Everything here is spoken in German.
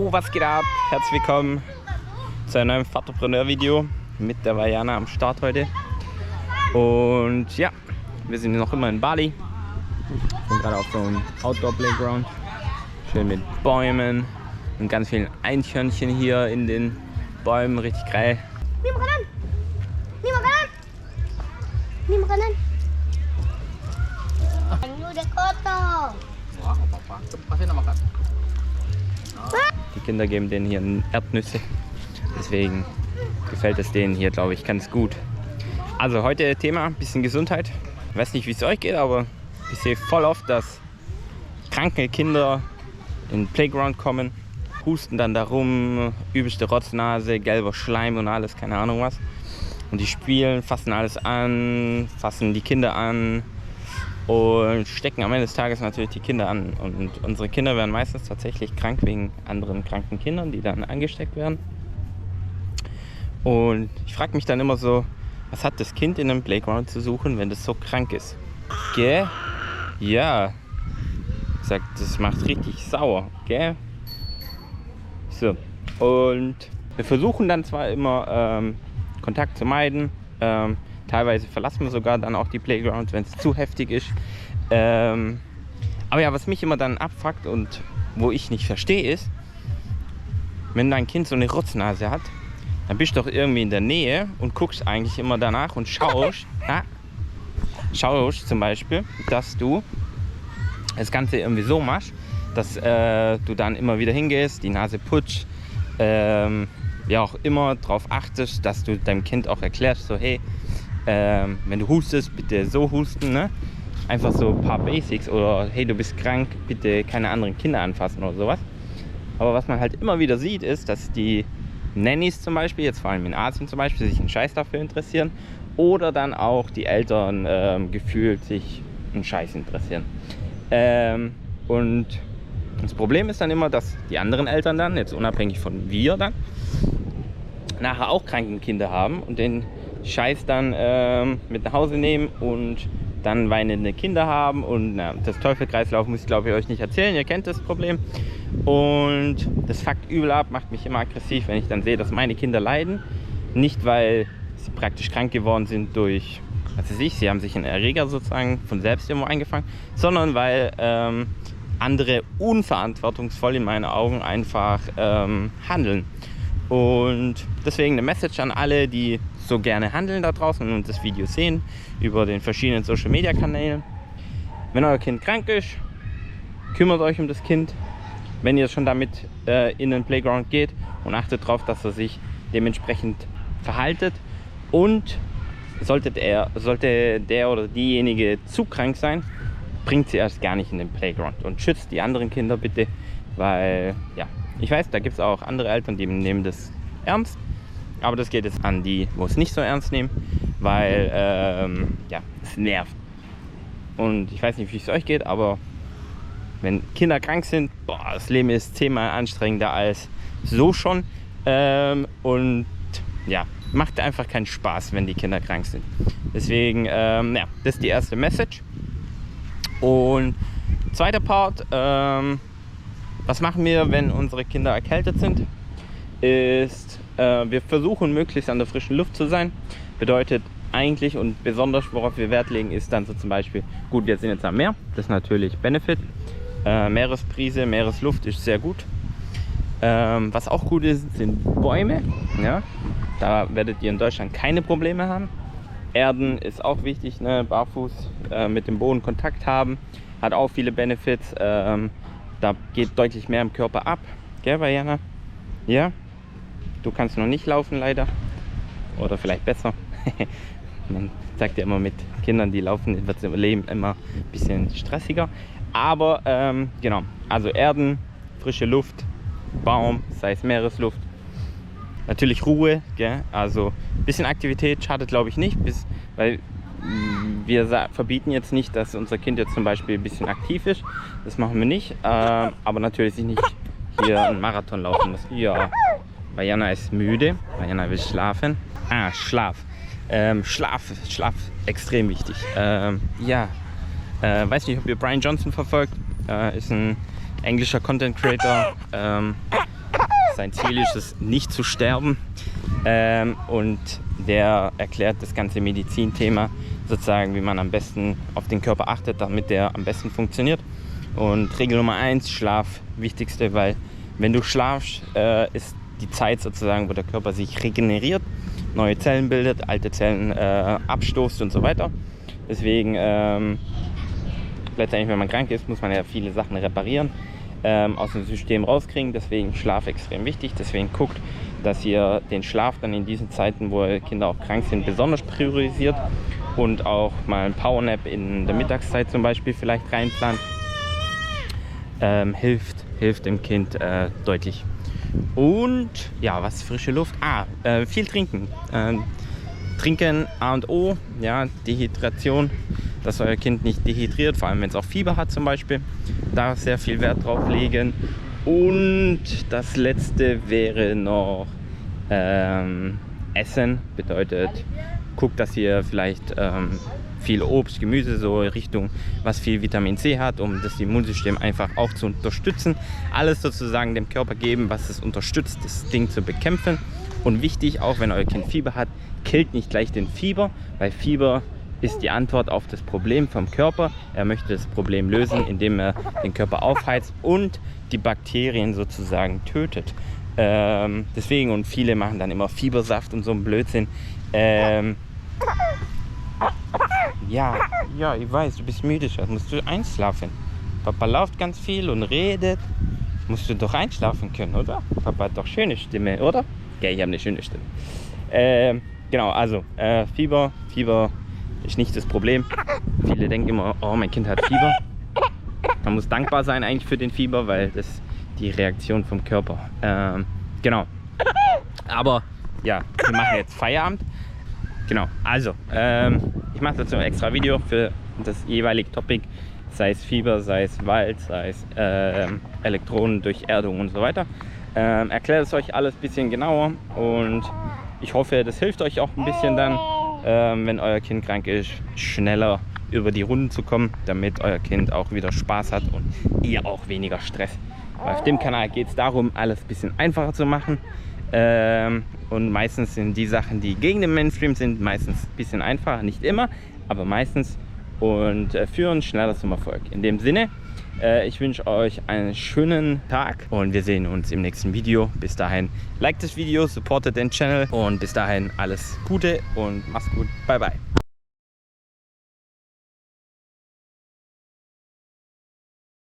Jo, was geht ab? Herzlich willkommen zu einem neuen Vaterpreneur-Video mit der Vajana am Start heute. Und ja, wir sind noch immer in Bali. Wir sind gerade auf so einem Outdoor-Playground. Schön mit Bäumen und ganz vielen Eichhörnchen hier in den Bäumen. Richtig geil. Ni makanan! Ni makanan! Ni makanan! Ang udah kotor! Die Kinder geben denen hier Erdnüsse. Deswegen gefällt es denen hier, glaube ich, ganz gut. Also heute Thema, ein bisschen Gesundheit. Ich weiß nicht, wie es euch geht, aber ich sehe voll oft, dass kranke Kinder in den Playground kommen, husten dann da rum, übelste Rotznase, gelber Schleim und alles, keine Ahnung was. Und die spielen, fassen alles an, fassen die Kinder an und stecken am Ende des Tages natürlich die Kinder an. Und unsere Kinder werden meistens tatsächlich krank wegen anderen kranken Kindern, die dann angesteckt werden. Und ich frage mich dann immer so, was hat das Kind in einem Playground zu suchen, wenn das so krank ist? Gell? Ja. Sagt, das macht richtig sauer, gell? So. Und wir versuchen dann zwar immer Kontakt zu meiden. Teilweise verlassen wir sogar dann auch die Playgrounds, wenn es zu heftig ist. Aber ja, was mich immer dann abfuckt und wo ich nicht verstehe ist, wenn dein Kind so eine Rotznase hat, dann bist du doch irgendwie in der Nähe und guckst eigentlich immer danach und schaust, schaust zum Beispiel, dass du das Ganze irgendwie so machst, dass du dann immer wieder hingehst, die Nase putzt, ja auch immer darauf achtest, dass du deinem Kind auch erklärst, so hey, wenn du hustest, bitte so husten, ne? Einfach so ein paar Basics oder hey, du bist krank, bitte keine anderen Kinder anfassen oder sowas. Aber was man halt immer wieder sieht, ist, dass die Nannies zum Beispiel, jetzt vor allem in Asien zum Beispiel, sich einen Scheiß dafür interessieren oder dann auch die Eltern gefühlt sich einen Scheiß interessieren. Und das Problem ist dann immer, dass die anderen Eltern dann, jetzt unabhängig von wir dann, nachher auch kranken Kinder haben und den Scheiß dann mit nach Hause nehmen und dann weinende Kinder haben und na, das Teufelskreislauf muss ich glaube ich euch nicht erzählen, ihr kennt das Problem und das fuckt übel ab, macht mich immer aggressiv, wenn ich dann sehe, dass meine Kinder leiden, nicht weil sie praktisch krank geworden sind durch, was weiß ich, sie haben sich einen Erreger sozusagen von selbst irgendwo eingefangen, sondern weil andere unverantwortungsvoll in meinen Augen einfach handeln. Und deswegen eine Message an alle, die so gerne handeln da draußen und das Video sehen über den verschiedenen Social Media Kanälen. Wenn euer Kind krank ist, kümmert euch um das Kind. Wenn ihr schon damit in den Playground geht und achtet darauf, dass er sich dementsprechend verhaltet. Und sollte der oder diejenige zu krank sein, bringt sie erst gar nicht in den Playground und schützt die anderen Kinder bitte, weil ja, ich weiß, da gibt es auch andere Eltern, die nehmen das ernst, aber das geht jetzt an die, wo es nicht so ernst nehmen, weil ja, es nervt. Und ich weiß nicht, wie es euch geht, aber wenn Kinder krank sind, boah, das Leben ist 10-mal anstrengender als so schon und ja, macht einfach keinen Spaß, wenn die Kinder krank sind. Deswegen, ja, das ist die erste Message. Und zweiter Part, was machen wir, wenn unsere Kinder erkältet sind, ist, wir versuchen möglichst an der frischen Luft zu sein. Bedeutet eigentlich und besonders, worauf wir Wert legen, ist dann so zum Beispiel, gut, wir sind jetzt am Meer, das ist natürlich Benefit. Meeresbrise, Meeresluft ist sehr gut. Was auch gut ist, sind Bäume. Ja? Da werdet ihr in Deutschland keine Probleme haben. Erden ist auch wichtig, ne? Barfuß mit dem Boden Kontakt haben, hat auch viele Benefits. Da geht deutlich mehr im Körper ab. Gell, Vajana? Ja? Du kannst noch nicht laufen, leider. Oder vielleicht besser. Man sagt ja immer, mit Kindern, die laufen, wird das Leben immer ein bisschen stressiger. Aber genau, also Erden, frische Luft, Baum, sei es Meeresluft. Natürlich Ruhe, gell? Also ein bisschen Aktivität schadet glaube ich nicht, weil wir verbieten jetzt nicht, dass unser Kind jetzt zum Beispiel ein bisschen aktiv ist. Das machen wir nicht, aber natürlich sich nicht hier einen Marathon laufen muss. Ja, Vajana ist müde, Vajana will schlafen. Schlaf. Schlaf, extrem wichtig. Ja, weiß nicht, ob ihr Brian Johnson verfolgt. Ist ein englischer Content Creator. sein Ziel ist es, nicht zu sterben. Und der erklärt das ganze Medizinthema sozusagen, wie man am besten auf den Körper achtet, damit der am besten funktioniert. Und Regel Nummer 1, Schlaf, wichtigste, weil wenn du schlafst, ist die Zeit sozusagen, wo der Körper sich regeneriert, neue Zellen bildet, alte Zellen abstoßt und so weiter. Deswegen, letztendlich, wenn man krank ist, muss man ja viele Sachen reparieren, aus dem System rauskriegen. Deswegen Schlaf extrem wichtig. Deswegen guckt, dass ihr den Schlaf dann in diesen Zeiten, wo Kinder auch krank sind, besonders priorisiert und auch mal ein Powernap in der Mittagszeit zum Beispiel vielleicht reinplant. Hilft dem Kind deutlich. Und ja, was frische Luft? Viel trinken. Trinken A und O, ja, Dehydration, dass euer Kind nicht dehydriert, vor allem wenn es auch Fieber hat zum Beispiel. Da sehr viel Wert drauf legen. Und das letzte wäre noch Essen. Bedeutet, guckt, dass ihr vielleicht viel Obst, Gemüse, so Richtung, was viel Vitamin C hat, um das Immunsystem einfach auch zu unterstützen. Alles sozusagen dem Körper geben, was es unterstützt, das Ding zu bekämpfen. Und wichtig, auch wenn euer Kind Fieber hat, killt nicht gleich den Fieber, weil Fieber ist die Antwort auf das Problem vom Körper. Er möchte das Problem lösen, indem er den Körper aufheizt und die Bakterien sozusagen tötet. Deswegen, und viele machen dann immer Fiebersaft und so einen Blödsinn. Ja, ich weiß, du bist müde, Schatz. Musst du einschlafen. Papa läuft ganz viel und redet. Musst du doch einschlafen können, oder? Papa hat doch schöne Stimme, oder? Ja, ich habe eine schöne Stimme. Genau, also Fieber ist nicht das Problem. Viele denken immer, oh, mein Kind hat Fieber. Man muss dankbar sein eigentlich für den Fieber, weil das die Reaktion vom Körper. Genau. Aber ja, wir machen jetzt Feierabend. Genau, also ich mache dazu ein extra Video für das jeweilige Topic, sei es Fieber, sei es Wald, sei es Elektronen durch Erdung und so weiter. Erkläre es euch alles ein bisschen genauer und ich hoffe, das hilft euch auch ein bisschen dann, wenn euer Kind krank ist, schneller über die Runden zu kommen, damit euer Kind auch wieder Spaß hat und ihr auch weniger Stress. Weil auf dem Kanal geht es darum, alles ein bisschen einfacher zu machen. Und meistens sind die Sachen, die gegen den Mainstream sind, meistens ein bisschen einfacher, nicht immer, aber meistens, und führen schneller zum Erfolg. In dem Sinne, ich wünsche euch einen schönen Tag und wir sehen uns im nächsten Video. Bis dahin, liked das Video, supportet den Channel und bis dahin alles Gute und macht's gut. Bye bye.